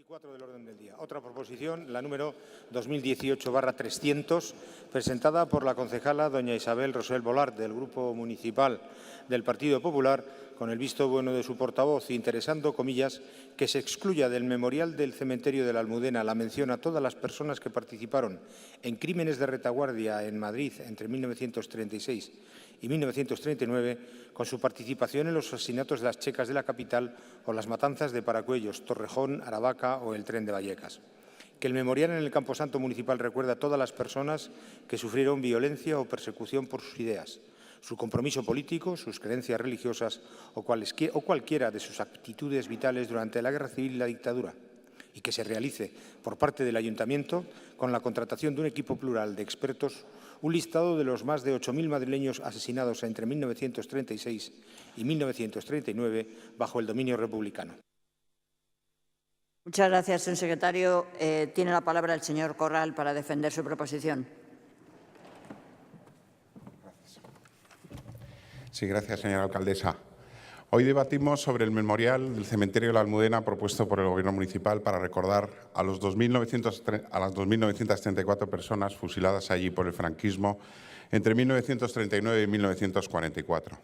4 del orden del día. Otra proposición, la número 2018/300, presentada por la concejala doña Isabel Rosell Volart, del Grupo Municipal del Partido Popular, con el visto bueno de su portavoz, interesando, comillas, que se excluya del memorial del cementerio de la Almudena la mención a todas las personas que participaron en crímenes de retaguardia en Madrid entre 1936 y 1939, con su participación en los asesinatos de las checas de la capital o las matanzas de Paracuellos, Torrejón, Aravaca o el Tren de Vallecas. Que el memorial en el Camposanto Municipal recuerda a todas las personas que sufrieron violencia o persecución por sus ideas, su compromiso político, sus creencias religiosas o cualquiera de sus actitudes vitales durante la Guerra Civil y la dictadura, y que se realice por parte del Ayuntamiento, con la contratación de un equipo plural de expertos, un listado de los más de 8.000 madrileños asesinados entre 1936 y 1939 bajo el dominio republicano. Muchas gracias, señor secretario. Tiene la palabra el señor Corral para defender su proposición. Sí, gracias, señora alcaldesa. Hoy debatimos sobre el memorial del cementerio de la Almudena propuesto por el Gobierno municipal para recordar a las 2.934 personas fusiladas allí por el franquismo entre 1939 y 1944.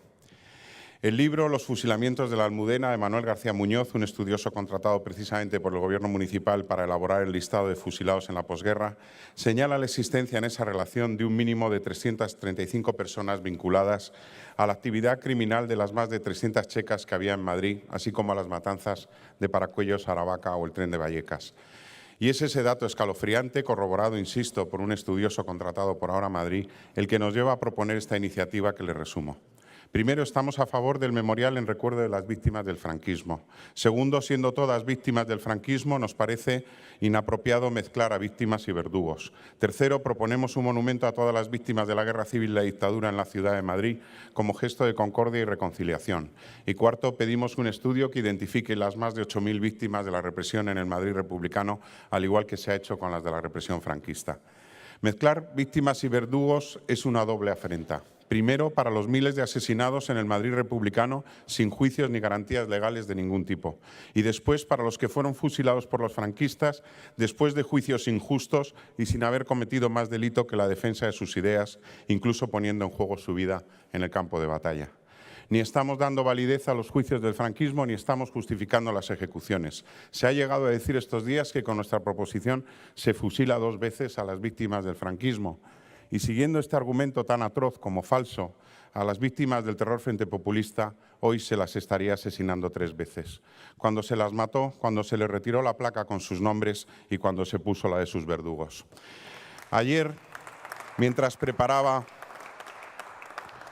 El libro Los fusilamientos de la Almudena, de Manuel García Muñoz, un estudioso contratado precisamente por el Gobierno municipal para elaborar el listado de fusilados en la posguerra, señala la existencia en esa relación de un mínimo de 335 personas vinculadas a la actividad criminal de las más de 300 checas que había en Madrid, así como a las matanzas de Paracuellos, Aravaca o el Tren de Vallecas. Y es ese dato escalofriante, corroborado, insisto, por un estudioso contratado por Ahora Madrid, el que nos lleva a proponer esta iniciativa que le resumo. Primero, estamos a favor del memorial en recuerdo de las víctimas del franquismo. Segundo, siendo todas víctimas del franquismo, nos parece inapropiado mezclar a víctimas y verdugos. Tercero, proponemos un monumento a todas las víctimas de la Guerra Civil y la dictadura en la ciudad de Madrid como gesto de concordia y reconciliación. Y cuarto, pedimos un estudio que identifique las más de 8.000 víctimas de la represión en el Madrid republicano, al igual que se ha hecho con las de la represión franquista. Mezclar víctimas y verdugos es una doble afrenta. Primero, para los miles de asesinados en el Madrid republicano sin juicios ni garantías legales de ningún tipo. Y después, para los que fueron fusilados por los franquistas después de juicios injustos y sin haber cometido más delito que la defensa de sus ideas, incluso poniendo en juego su vida en el campo de batalla. Ni estamos dando validez a los juicios del franquismo ni estamos justificando las ejecuciones. Se ha llegado a decir estos días que con nuestra proposición se fusila 2 veces a las víctimas del franquismo. Y siguiendo este argumento tan atroz como falso, a las víctimas del terror frente populista hoy se las estaría asesinando 3 veces. Cuando se las mató, cuando se les retiró la placa con sus nombres y cuando se puso la de sus verdugos. Ayer, mientras preparaba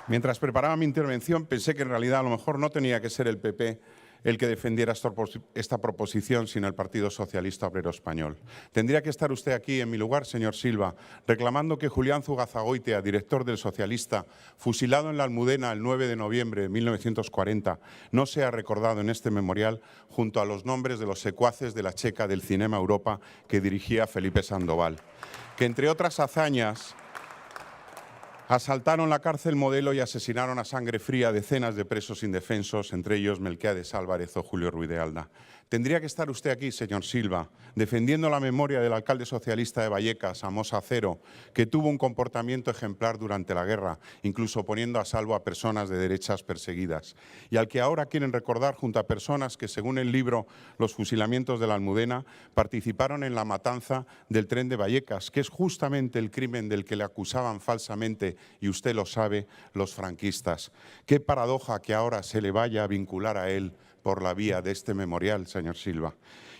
mi intervención, pensé que en realidad a lo mejor no tenía que ser el PP el que defendiera esta proposición, sino el Partido Socialista Obrero Español. Tendría que estar usted aquí en mi lugar, señor Silva, reclamando que Julián Zugazagoitia, director del Socialista, fusilado en la Almudena el 9 de noviembre de 1940, no sea recordado en este memorial junto a los nombres de los secuaces de la checa del Cinema Europa que dirigía Felipe Sandoval, que entre otras hazañas asaltaron la cárcel Modelo y asesinaron a sangre fría a decenas de presos indefensos, entre ellos Melquiades Álvarez o Julio Ruiz de Alda. Tendría que estar usted aquí, señor Silva, defendiendo la memoria del alcalde socialista de Vallecas, Amos Acero, que tuvo un comportamiento ejemplar durante la guerra, incluso poniendo a salvo a personas de derechas perseguidas, y al que ahora quieren recordar junto a personas que, según el libro Los fusilamientos de la Almudena, participaron en la matanza del Tren de Vallecas, que es justamente el crimen del que le acusaban falsamente, y usted lo sabe, los franquistas. Qué paradoja que ahora se le vaya a vincular a él por la vía de este memorial, señor Silva.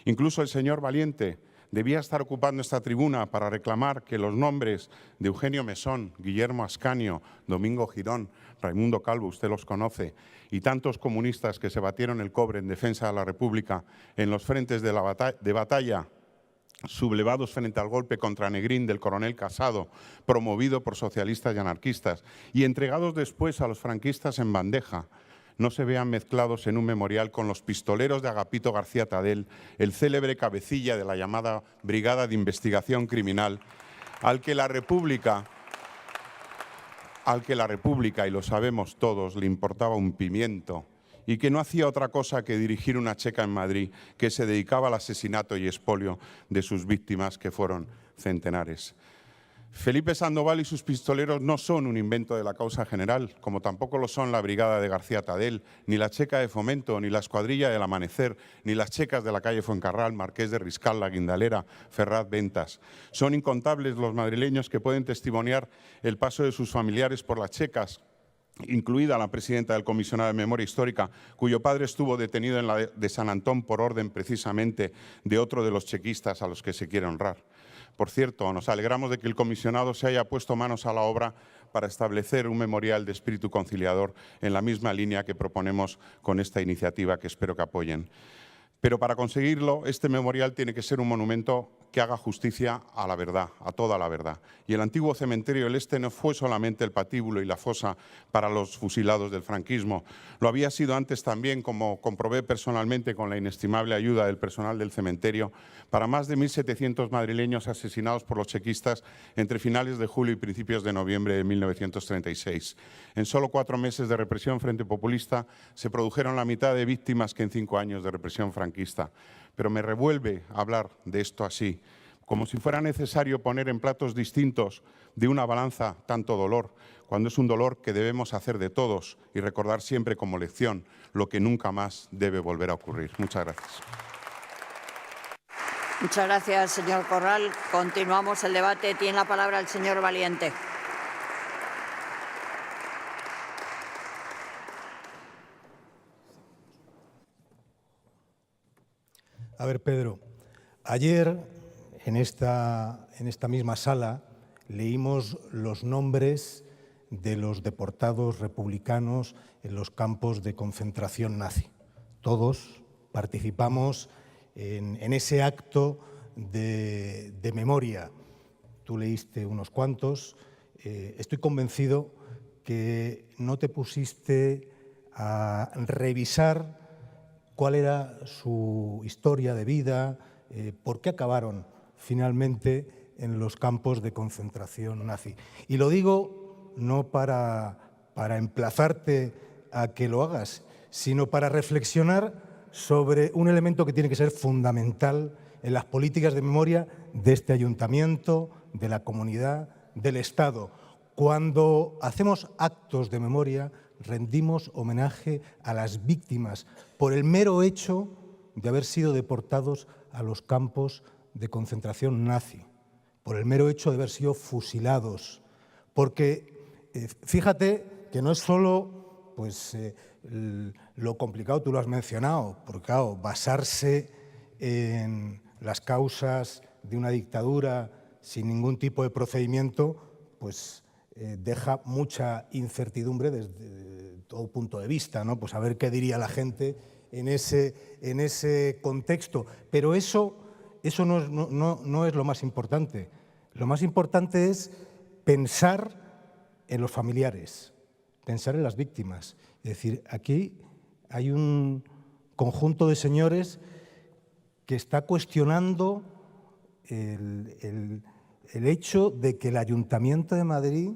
Incluso el señor Valiente debía estar ocupando esta tribuna para reclamar que los nombres de Eugenio Mesón, Guillermo Ascanio, Domingo Girón, Raimundo Calvo, usted los conoce, y tantos comunistas que se batieron el cobre en defensa de la República en los frentes de batalla sublevados frente al golpe contra Negrín del coronel Casado, promovido por socialistas y anarquistas, y entregados después a los franquistas en bandeja, no se vean mezclados en un memorial con los pistoleros de Agapito García Tadel, el célebre cabecilla de la llamada Brigada de Investigación Criminal, al que la República, y lo sabemos todos, le importaba un pimiento y que no hacía otra cosa que dirigir una checa en Madrid que se dedicaba al asesinato y expolio de sus víctimas, que fueron centenares. Felipe Sandoval y sus pistoleros no son un invento de la causa general, como tampoco lo son la brigada de García Tadel, ni la checa de Fomento, ni la escuadrilla del Amanecer, ni las checas de la calle Fuencarral, Marqués de Riscal, La Guindalera, Ferraz, Ventas. Son incontables los madrileños que pueden testimoniar el paso de sus familiares por las checas, incluida la presidenta del Comisionado de Memoria Histórica, cuyo padre estuvo detenido en la de San Antón por orden precisamente de otro de los chequistas a los que se quiere honrar. Por cierto, nos alegramos de que el comisionado se haya puesto manos a la obra para establecer un memorial de espíritu conciliador en la misma línea que proponemos con esta iniciativa, que espero que apoyen. Pero para conseguirlo, este memorial tiene que ser un monumento que haga justicia a la verdad, a toda la verdad. Y el antiguo cementerio del Este no fue solamente el patíbulo y la fosa para los fusilados del franquismo. Lo había sido antes también, como comprobé personalmente con la inestimable ayuda del personal del cementerio, para más de 1.700 madrileños asesinados por los chequistas entre finales de julio y principios de noviembre de 1936. En solo 4 meses de represión frente populista se produjeron la mitad de víctimas que en 5 años de represión franquista. Pero me revuelve hablar de esto así, como si fuera necesario poner en platos distintos de una balanza tanto dolor, cuando es un dolor que debemos hacer de todos y recordar siempre como lección lo que nunca más debe volver a ocurrir. Muchas gracias. Muchas gracias, señor Corral. Continuamos el debate. Tiene la palabra el señor Valiente. A ver, Pedro, ayer en esta misma sala leímos los nombres de los deportados republicanos en los campos de concentración nazi. Todos participamos en ese acto de memoria. Tú leíste unos cuantos. Estoy convencido que no te pusiste a revisar cuál era su historia de vida, por qué acabaron finalmente en los campos de concentración nazi. Y lo digo no para emplazarte a que lo hagas, sino para reflexionar sobre un elemento que tiene que ser fundamental en las políticas de memoria de este ayuntamiento, de la comunidad, del Estado. Cuando hacemos actos de memoria, rendimos homenaje a las víctimas por el mero hecho de haber sido deportados a los campos de concentración nazi, por el mero hecho de haber sido fusilados. Porque fíjate que no es solo lo complicado, tú lo has mencionado, porque claro, basarse en las causas de una dictadura sin ningún tipo de procedimiento, pues deja mucha incertidumbre desde todo punto de vista, ¿no? Pues a ver qué diría la gente en ese contexto. Pero eso no es lo más importante. Lo más importante es pensar en los familiares, pensar en las víctimas. Es decir, aquí hay un conjunto de señores que está cuestionando el hecho de que el Ayuntamiento de Madrid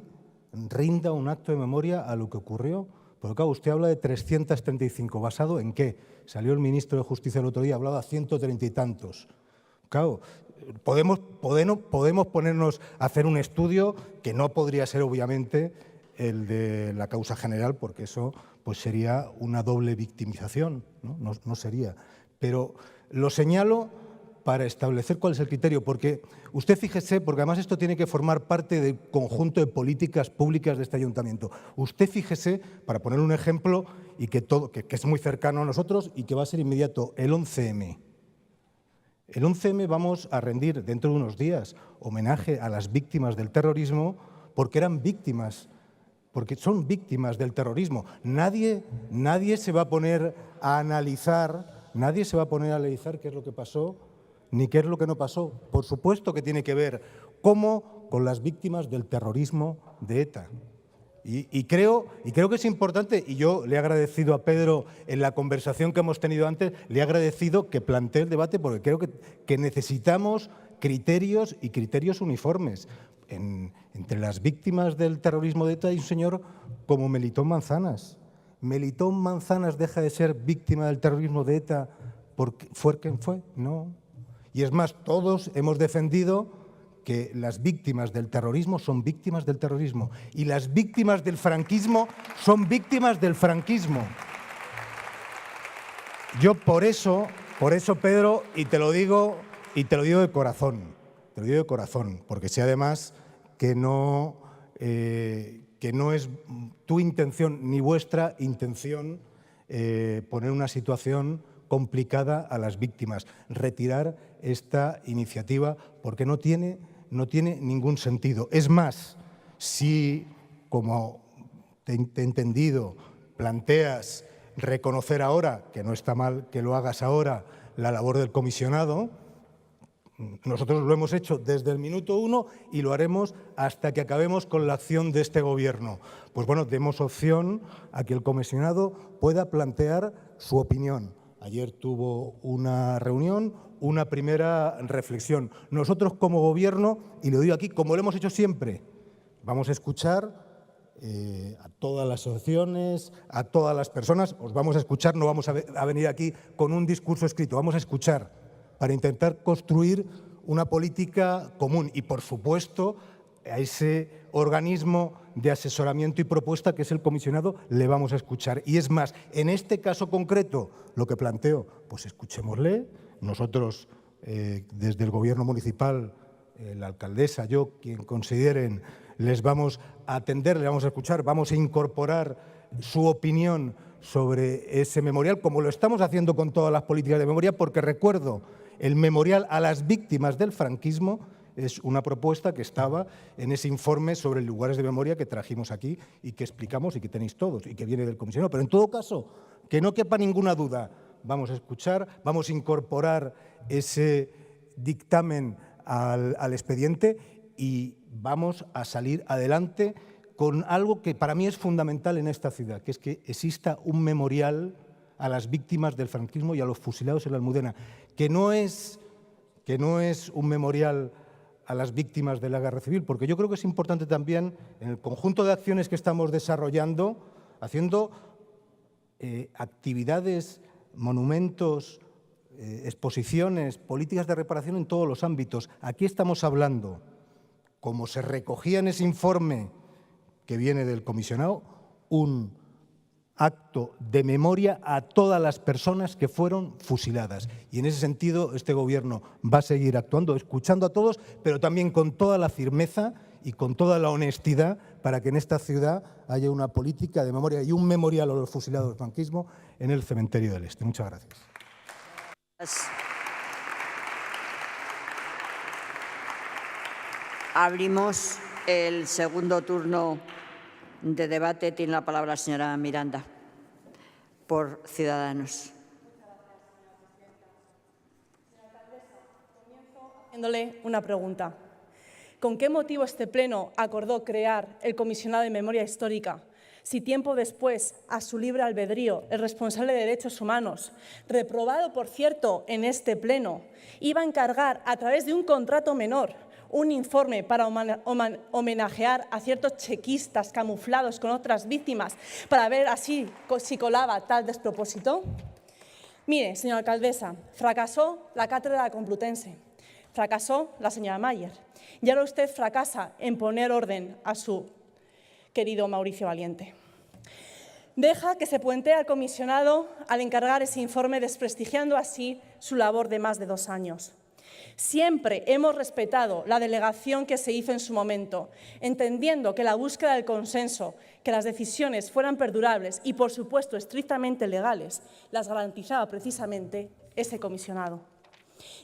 rinda un acto de memoria a lo que ocurrió. Porque claro, usted habla de 335. ¿Basado en qué? Salió el ministro de Justicia el otro día, hablaba de 130 y tantos. Claro, podemos ponernos a hacer un estudio que no podría ser obviamente el de la causa general, porque eso pues sería una doble victimización, ¿no? No sería. Pero lo señalo para establecer cuál es el criterio, porque usted fíjese, porque además esto tiene que formar parte del conjunto de políticas públicas de este ayuntamiento. Usted fíjese, para poner un ejemplo, y que es muy cercano a nosotros y que va a ser inmediato, el 11M. El 11M vamos a rendir dentro de unos días homenaje a las víctimas del terrorismo, porque eran víctimas, porque son víctimas del terrorismo. Nadie se va a poner a analizar, qué es lo que pasó, ni qué es lo que no pasó. Por supuesto que tiene que ver cómo con las víctimas del terrorismo de ETA. Y creo que es importante, y yo le he agradecido a Pedro en la conversación que hemos tenido antes, le he agradecido que plantee el debate, porque creo que necesitamos criterios y criterios uniformes. Entre las víctimas del terrorismo de ETA hay un señor como Melitón Manzanas. ¿Melitón Manzanas deja de ser víctima del terrorismo de ETA porque fue quien fue? No. Y es más, todos hemos defendido que las víctimas del terrorismo son víctimas del terrorismo y las víctimas del franquismo son víctimas del franquismo. Yo por eso, Pedro, y te lo digo de corazón, porque sé además que no es tu intención ni vuestra intención poner una situación complicada a las víctimas, retirar esta iniciativa porque no tiene ningún sentido. Es más, si, como te he entendido, planteas reconocer ahora, que no está mal que lo hagas ahora, la labor del comisionado, nosotros lo hemos hecho desde el minuto 1 y lo haremos hasta que acabemos con la acción de este Gobierno. Pues bueno, demos opción a que el comisionado pueda plantear su opinión. Ayer tuvo una reunión, una primera reflexión. Nosotros como Gobierno, y lo digo aquí, como lo hemos hecho siempre, vamos a escuchar a todas las asociaciones, a todas las personas, os vamos a escuchar, no vamos a venir aquí con un discurso escrito, vamos a escuchar para intentar construir una política común y, por supuesto, a ese organismo de asesoramiento y propuesta que es el comisionado le vamos a escuchar. Y es más, en este caso concreto, lo que planteo, pues escuchémosle. Nosotros, desde el Gobierno municipal, la alcaldesa, yo, quien consideren, les vamos a atender, les vamos a escuchar, vamos a incorporar su opinión sobre ese memorial, como lo estamos haciendo con todas las políticas de memoria, porque recuerdo, el memorial a las víctimas del franquismo es una propuesta que estaba en ese informe sobre lugares de memoria que trajimos aquí y que explicamos y que tenéis todos y que viene del comisionado. Pero en todo caso, que no quepa ninguna duda, vamos a escuchar, vamos a incorporar ese dictamen al expediente y vamos a salir adelante con algo que para mí es fundamental en esta ciudad, que es que exista un memorial a las víctimas del franquismo y a los fusilados en la Almudena, que no es un memorial a las víctimas de la guerra civil, porque yo creo que es importante también, en el conjunto de acciones que estamos desarrollando, haciendo actividades, monumentos, exposiciones, políticas de reparación en todos los ámbitos. Aquí estamos hablando, como se recogía en ese informe que viene del comisionado, un acto de memoria a todas las personas que fueron fusiladas. Y en ese sentido este Gobierno va a seguir actuando, escuchando a todos, pero también con toda la firmeza y con toda la honestidad para que en esta ciudad haya una política de memoria y un memorial a los fusilados del franquismo en el Cementerio del Este. Muchas gracias. Abrimos el segundo turno de debate. Tiene la palabra la señora Miranda, por Ciudadanos. Haciéndole una pregunta. ¿Con qué motivo este Pleno acordó crear el Comisionado de Memoria Histórica si tiempo después, a su libre albedrío, el responsable de Derechos Humanos, reprobado, por cierto, en este Pleno, iba a encargar, a través de un contrato menor, un informe para homenajear a ciertos chequistas camuflados con otras víctimas para ver así si colaba tal despropósito? Mire, señora alcaldesa, fracasó la cátedra complutense, fracasó la señora Mayer y ahora usted fracasa en poner orden a su querido Mauricio Valiente. Deja que se puentee al comisionado al encargar ese informe, desprestigiando así su labor de más de 2 años. Siempre hemos respetado la delegación que se hizo en su momento, entendiendo que la búsqueda del consenso, que las decisiones fueran perdurables y, por supuesto, estrictamente legales, las garantizaba precisamente ese comisionado.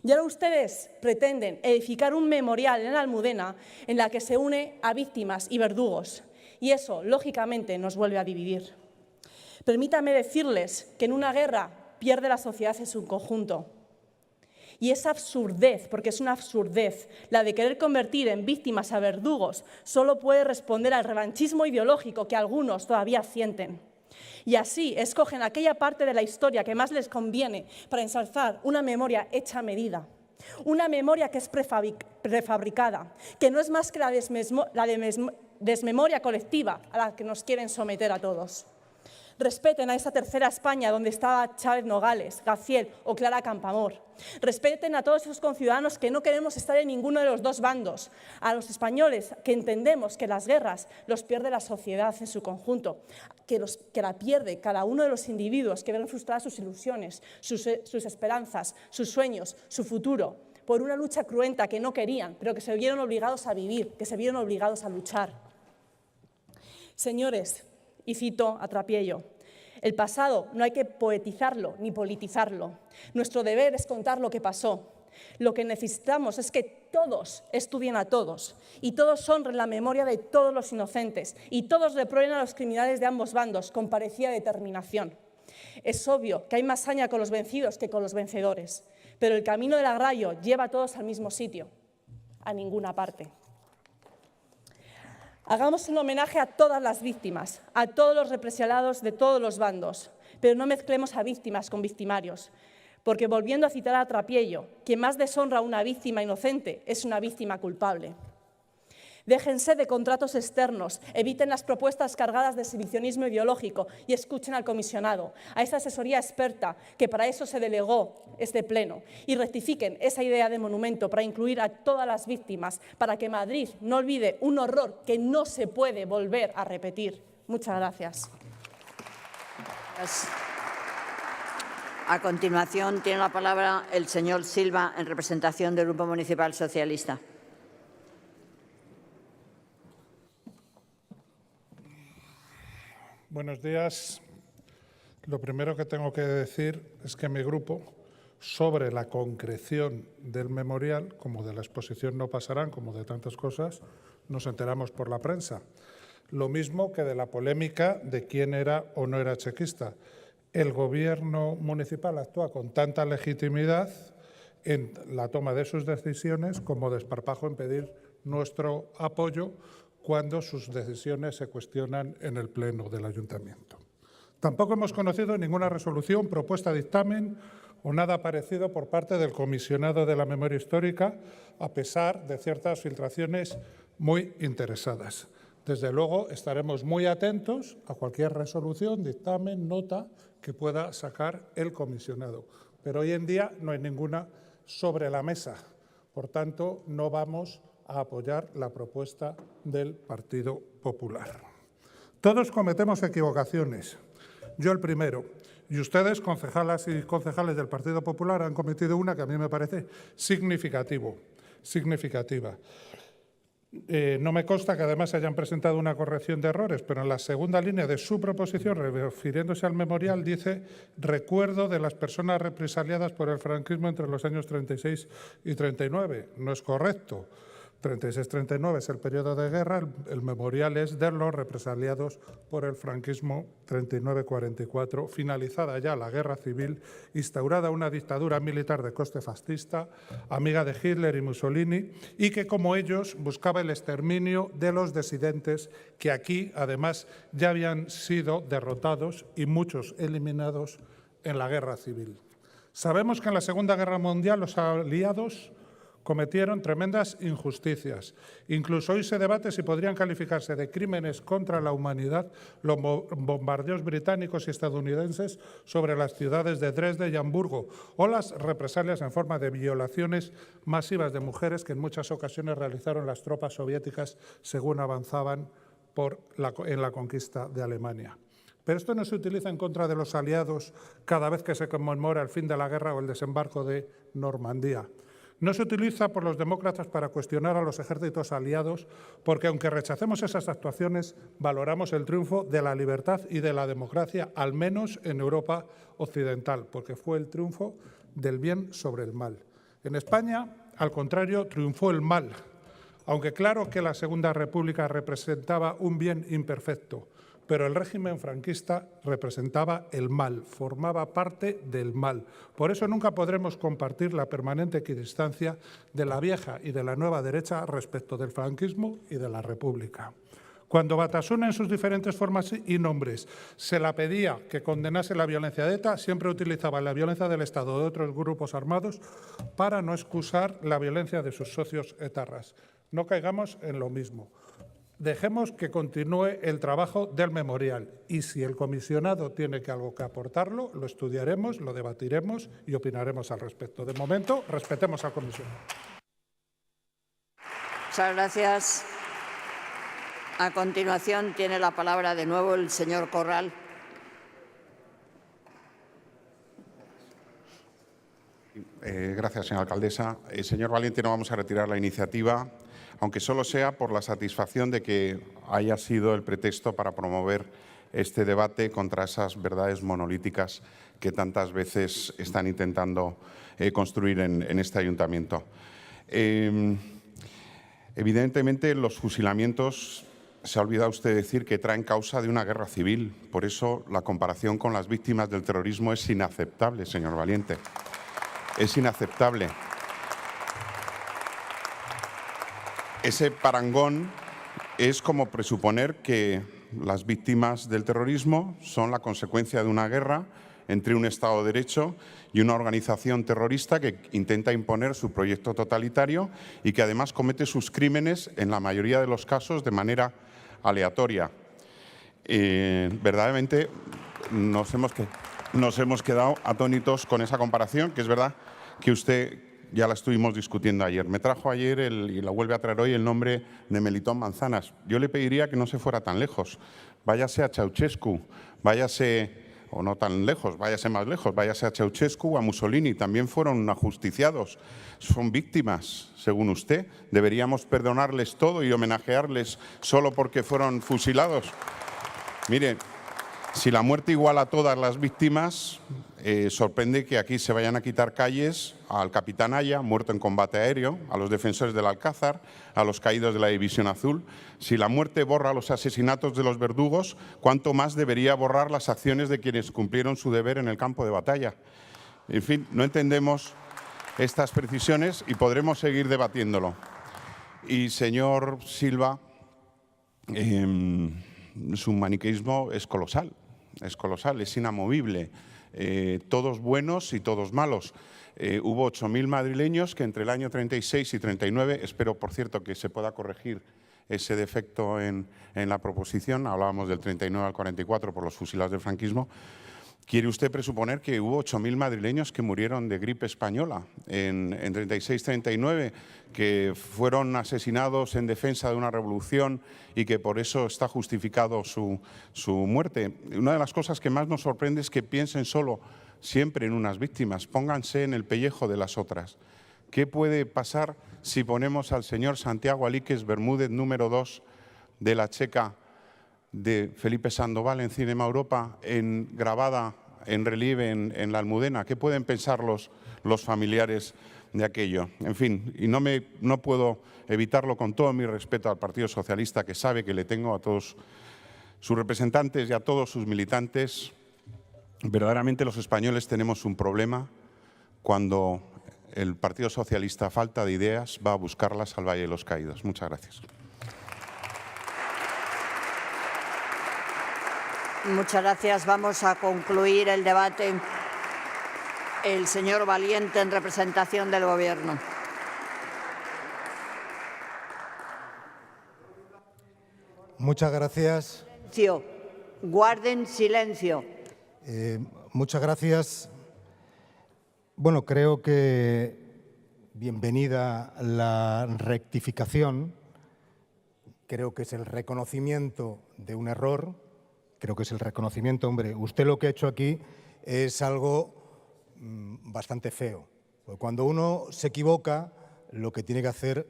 Y ahora ustedes pretenden edificar un memorial en la Almudena en la que se une a víctimas y verdugos, y eso, lógicamente, nos vuelve a dividir. Permítame decirles que en una guerra pierde la sociedad en su conjunto. Y esa absurdez, porque es una absurdez, la de querer convertir en víctimas a verdugos, solo puede responder al revanchismo ideológico que algunos todavía sienten. Y así escogen aquella parte de la historia que más les conviene para ensalzar una memoria hecha a medida. Una memoria que es prefabricada, que no es más que la desmemoria colectiva a la que nos quieren someter a todos. Respeten a esa tercera España donde estaba Chávez Nogales, Gaziel o Clara Campoamor. Respeten a todos esos conciudadanos que no queremos estar en ninguno de los dos bandos. A los españoles que entendemos que las guerras los pierde la sociedad en su conjunto, que la pierde cada uno de los individuos que ven frustradas sus ilusiones, sus esperanzas, sus sueños, su futuro, por una lucha cruenta que no querían, pero que se vieron obligados a vivir, que se vieron obligados a luchar. Señores, y cito a Trapiello, el pasado no hay que poetizarlo ni politizarlo. Nuestro deber es contar lo que pasó. Lo que necesitamos es que todos estudien a todos y todos honren la memoria de todos los inocentes y todos reprueben a los criminales de ambos bandos con parecida determinación. Es obvio que hay más saña con los vencidos que con los vencedores, pero el camino del agrario lleva a todos al mismo sitio, a ninguna parte. Hagamos un homenaje a todas las víctimas, a todos los represaliados de todos los bandos, pero no mezclemos a víctimas con victimarios, porque volviendo a citar a Trapiello, quien más deshonra a una víctima inocente es una víctima culpable. Déjense de contratos externos, eviten las propuestas cargadas de exhibicionismo ideológico y escuchen al comisionado, a esa asesoría experta que para eso se delegó este pleno, y rectifiquen esa idea de monumento para incluir a todas las víctimas, para que Madrid no olvide un horror que no se puede volver a repetir. Muchas gracias. A continuación, tiene la palabra el señor Silva, en representación del Grupo Municipal Socialista. Buenos días. Lo primero que tengo que decir es que mi grupo, sobre la concreción del memorial, como de la exposición no pasarán, como de tantas cosas, nos enteramos por la prensa. Lo mismo que de la polémica de quién era o no era chequista. El Gobierno municipal actúa con tanta legitimidad en la toma de sus decisiones como desparpajo en pedir nuestro apoyo cuando sus decisiones se cuestionan en el Pleno del Ayuntamiento. Tampoco hemos conocido ninguna resolución, propuesta, dictamen o nada parecido por parte del comisionado de la memoria histórica, a pesar de ciertas filtraciones muy interesadas. Desde luego, estaremos muy atentos a cualquier resolución, dictamen, nota que pueda sacar el comisionado. Pero hoy en día no hay ninguna sobre la mesa. Por tanto, no vamos a apoyar la propuesta del Partido Popular. Todos cometemos equivocaciones. Yo el primero. Y ustedes, concejalas y concejales del Partido Popular, han cometido una que a mí me parece significativa. No me consta que además hayan presentado una corrección de errores, pero en la segunda línea de su proposición, refiriéndose al memorial, dice recuerdo de las personas represaliadas por el franquismo entre los años 36 y 39. No es correcto. 36-39 es el periodo de guerra, el memorial es de los represaliados por el franquismo 39-44, finalizada ya la guerra civil, instaurada una dictadura militar de corte fascista, amiga de Hitler y Mussolini, y que como ellos buscaba el exterminio de los disidentes que aquí además ya habían sido derrotados y muchos eliminados en la guerra civil. Sabemos que en la Segunda Guerra Mundial los aliados cometieron tremendas injusticias. Incluso hoy se debate si podrían calificarse de crímenes contra la humanidad los bombardeos británicos y estadounidenses sobre las ciudades de Dresde y Hamburgo o las represalias en forma de violaciones masivas de mujeres que en muchas ocasiones realizaron las tropas soviéticas según avanzaban en la conquista de Alemania. Pero esto no se utiliza en contra de los aliados cada vez que se conmemora el fin de la guerra o el desembarco de Normandía. No se utiliza por los demócratas para cuestionar a los ejércitos aliados, porque aunque rechacemos esas actuaciones, valoramos el triunfo de la libertad y de la democracia, al menos en Europa occidental, porque fue el triunfo del bien sobre el mal. En España, al contrario, triunfó el mal, aunque claro que la Segunda República representaba un bien imperfecto, pero el régimen franquista representaba el mal, formaba parte del mal. Por eso nunca podremos compartir la permanente equidistancia de la vieja y de la nueva derecha respecto del franquismo y de la República. Cuando Batasuna, en sus diferentes formas y nombres, se la pedía que condenase la violencia de ETA, siempre utilizaba la violencia del Estado o de otros grupos armados para no excusar la violencia de sus socios etarras. No caigamos en lo mismo. Dejemos que continúe el trabajo del memorial y si el comisionado tiene algo que aportarlo, lo estudiaremos, lo debatiremos y opinaremos al respecto. De momento, respetemos al comisionado. Muchas gracias. A continuación, tiene la palabra de nuevo el señor Corral. Gracias, señora alcaldesa. Señor Valiente, no vamos a retirar la iniciativa, aunque solo sea por la satisfacción de que haya sido el pretexto para promover este debate contra esas verdades monolíticas que tantas veces están intentando construir en este ayuntamiento. Evidentemente, los fusilamientos, se ha olvidado usted decir que traen causa de una guerra civil. Por eso, la comparación con las víctimas del terrorismo es inaceptable, señor Valiente. Es inaceptable. Ese parangón es como presuponer que las víctimas del terrorismo son la consecuencia de una guerra entre un Estado de Derecho y una organización terrorista que intenta imponer su proyecto totalitario y que además comete sus crímenes, en la mayoría de los casos, de manera aleatoria. Verdaderamente nos hemos quedado atónitos con esa comparación, que es verdad que usted ya la estuvimos discutiendo ayer. Me trajo ayer y la vuelve a traer hoy el nombre de Melitón Manzanas. Yo le pediría que no se fuera tan lejos. Váyase a Ceausescu, váyase, o no tan lejos, váyase más lejos, váyase a Ceausescu o a Mussolini. También fueron ajusticiados, son víctimas, según usted. ¿Deberíamos perdonarles todo y homenajearles solo porque fueron fusilados? Mire, si la muerte iguala a todas las víctimas, sorprende que aquí se vayan a quitar calles al capitán Aya, muerto en combate aéreo, a los defensores del Alcázar, a los caídos de la División Azul. Si la muerte borra los asesinatos de los verdugos, ¿cuánto más debería borrar las acciones de quienes cumplieron su deber en el campo de batalla? En fin, no entendemos estas precisiones y podremos seguir debatiéndolo. Y, señor Silva, su maniqueísmo es colosal, es inamovible. Todos buenos y todos malos. Hubo 8.000 madrileños que entre el año 36 y 39, espero por cierto que se pueda corregir ese defecto en la proposición, hablábamos del 39 al 44 por los fusilados del franquismo. ¿Quiere usted presuponer que hubo 8.000 madrileños que murieron de gripe española en 36-39, que fueron asesinados en defensa de una revolución y que por eso está justificado su muerte? Una de las cosas que más nos sorprende es que piensen solo siempre en unas víctimas, pónganse en el pellejo de las otras. ¿Qué puede pasar si ponemos al señor Santiago Alíquez Bermúdez, número 2 de La Checa, de Felipe Sandoval en Cinema Europa, grabada en relieve en la Almudena? ¿Qué pueden pensar los familiares de aquello? En fin, y no puedo evitarlo, con todo mi respeto al Partido Socialista, que sabe que le tengo, a todos sus representantes y a todos sus militantes. Verdaderamente los españoles tenemos un problema cuando el Partido Socialista, a falta de ideas, va a buscarlas al Valle de los Caídos. Muchas gracias. Muchas gracias. Vamos a concluir el debate. El señor Valiente, en representación del Gobierno. Muchas gracias. Silencio. Guarden silencio. Muchas gracias. Bueno, creo que bienvenida la rectificación. Creo que es el reconocimiento de un error. Creo que es el reconocimiento. Hombre, usted lo que ha hecho aquí es algo bastante feo. Porque cuando uno se equivoca, lo que tiene que hacer,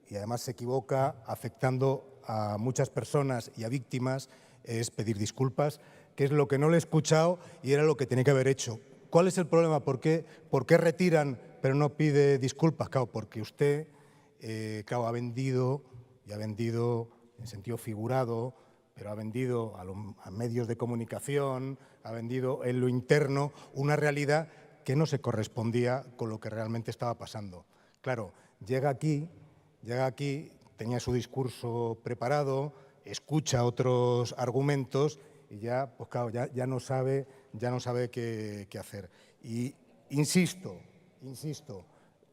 y además se equivoca afectando a muchas personas y a víctimas, es pedir disculpas, que es lo que no le he escuchado y era lo que tenía que haber hecho. ¿Cuál es el problema? ¿Por qué retiran pero no pide disculpas? Claro, porque usted ha vendido, y ha vendido en sentido figurado, pero ha vendido a medios de comunicación, ha vendido en lo interno una realidad que no se correspondía con lo que realmente estaba pasando. Claro, llega aquí, tenía su discurso preparado, escucha otros argumentos y ya, pues claro, ya no sabe qué hacer. Y insisto,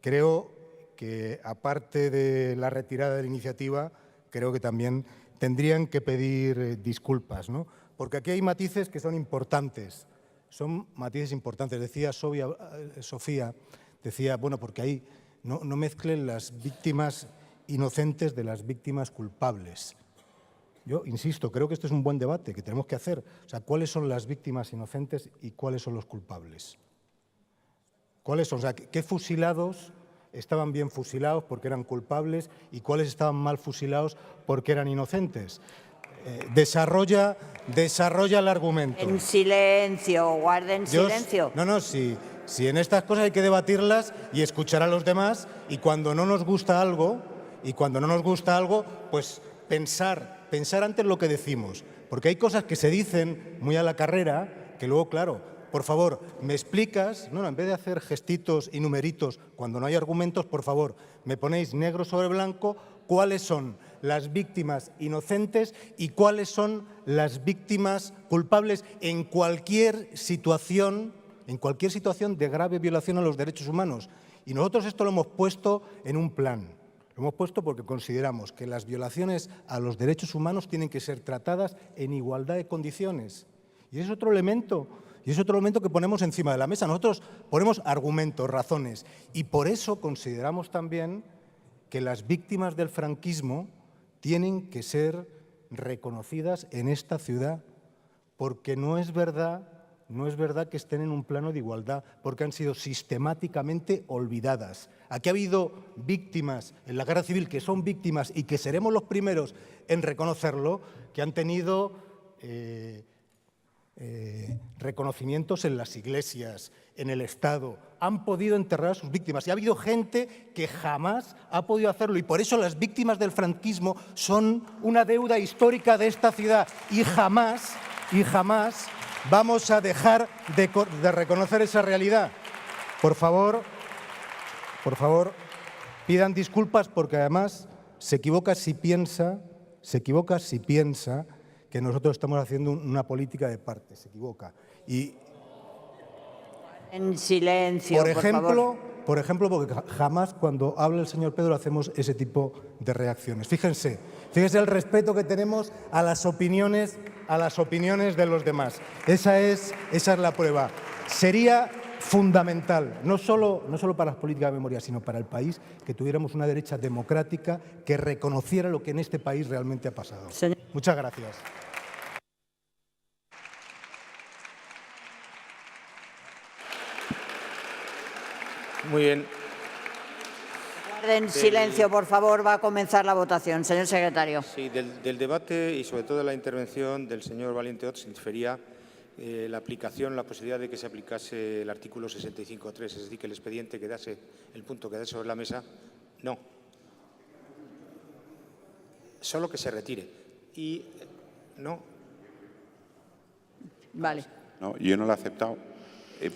creo que aparte de la retirada de la iniciativa, creo que también tendrían que pedir disculpas, ¿no? Porque aquí hay matices que son importantes. Son matices importantes. Decía Sofía, decía, bueno, porque ahí no mezclen las víctimas inocentes de las víctimas culpables. Yo insisto, creo que este es un buen debate que tenemos que hacer. O sea, ¿cuáles son las víctimas inocentes y cuáles son los culpables? ¿Cuáles son? O sea, ¿qué fusilados estaban bien fusilados porque eran culpables y cuáles estaban mal fusilados porque eran inocentes? Desarrolla el argumento. En silencio, guarden silencio. No, si en estas cosas hay que debatirlas y escuchar a los demás, y cuando no nos gusta algo, pues pensar antes lo que decimos. Porque hay cosas que se dicen muy a la carrera que luego, claro, por favor, ¿me explicas? No, en vez de hacer gestitos y numeritos cuando no hay argumentos, por favor, me ponéis negro sobre blanco cuáles son las víctimas inocentes y cuáles son las víctimas culpables en cualquier situación de grave violación a los derechos humanos. Y nosotros esto lo hemos puesto en un plan. Lo hemos puesto porque consideramos que las violaciones a los derechos humanos tienen que ser tratadas en igualdad de condiciones. Y es otro elemento que ponemos encima de la mesa. Nosotros ponemos argumentos, razones, y por eso consideramos también que las víctimas del franquismo tienen que ser reconocidas en esta ciudad, porque no es verdad que estén en un plano de igualdad, porque han sido sistemáticamente olvidadas. Aquí ha habido víctimas en la guerra civil que son víctimas y que seremos los primeros en reconocerlo, que han tenido reconocimientos en las iglesias, en el Estado, han podido enterrar a sus víctimas. Y ha habido gente que jamás ha podido hacerlo. Y por eso las víctimas del franquismo son una deuda histórica de esta ciudad. Y jamás vamos a dejar de reconocer esa realidad. Por favor, pidan disculpas, porque además se equivoca si piensa que nosotros estamos haciendo una política de parte. Se equivoca. Y en silencio, por ejemplo, porque jamás cuando habla el señor Pedro hacemos ese tipo de reacciones. Fíjense el respeto que tenemos a las opiniones de los demás. Esa es la prueba. Sería fundamental, no solo para las políticas de memoria, sino para el país, que tuviéramos una derecha democrática que reconociera lo que en este país realmente ha pasado. Muchas gracias. Muy bien. Guarden silencio, por favor, va a comenzar la votación. Señor secretario. Sí, del debate y sobre todo de la intervención del señor Valiente Ot se infería la posibilidad de que se aplicase el artículo 65.3, es decir, que el expediente el punto quedase sobre la mesa. No. Solo que se retire. Y no. Vale. No, yo no lo he aceptado.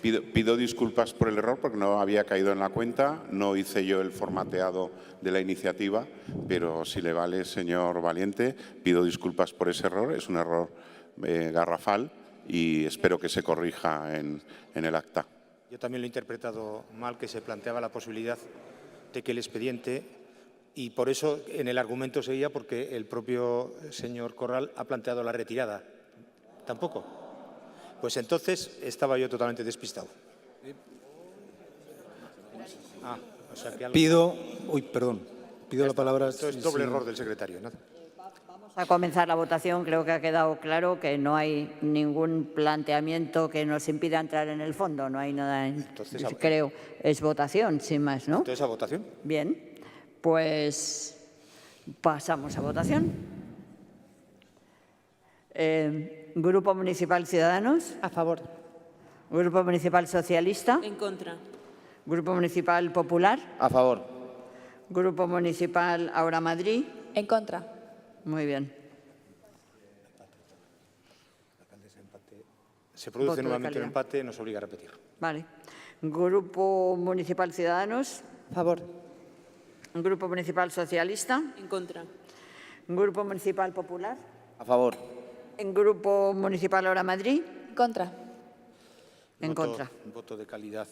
Pido disculpas por el error porque no había caído en la cuenta, no hice yo el formateado de la iniciativa, pero si le vale, señor Valiente, pido disculpas por ese error, es un error garrafal y espero que se corrija en el acta. Yo también lo he interpretado mal, que se planteaba la posibilidad de que el expediente, y por eso en el argumento seguía, porque el propio señor Corral ha planteado la retirada. ¿Tampoco? Pues entonces estaba yo totalmente despistado. Pido la palabra. Esto es doble error del secretario, ¿no? Vamos a comenzar la votación. Creo que ha quedado claro que no hay ningún planteamiento que nos impida entrar en el fondo. No hay nada. Entonces, creo es votación, sin más, ¿no? Entonces, ¿a votación? Bien, pues pasamos a votación. Grupo Municipal Ciudadanos. A favor. Grupo Municipal Socialista. En contra. Grupo Municipal Popular. A favor. Grupo Municipal Ahora Madrid. En contra. Muy bien. Se produce Voto de nuevamente un calidad. empate, nos obliga a repetir. Vale. Grupo Municipal Ciudadanos. A favor. Grupo Municipal Socialista. En contra. Grupo Municipal Popular. A favor. Grupo Municipal Ahora Madrid. En contra. En contra. Un voto de calidad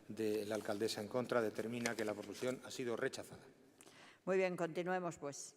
de la alcaldesa en contra determina que la proposición ha sido rechazada. Muy bien, continuemos pues.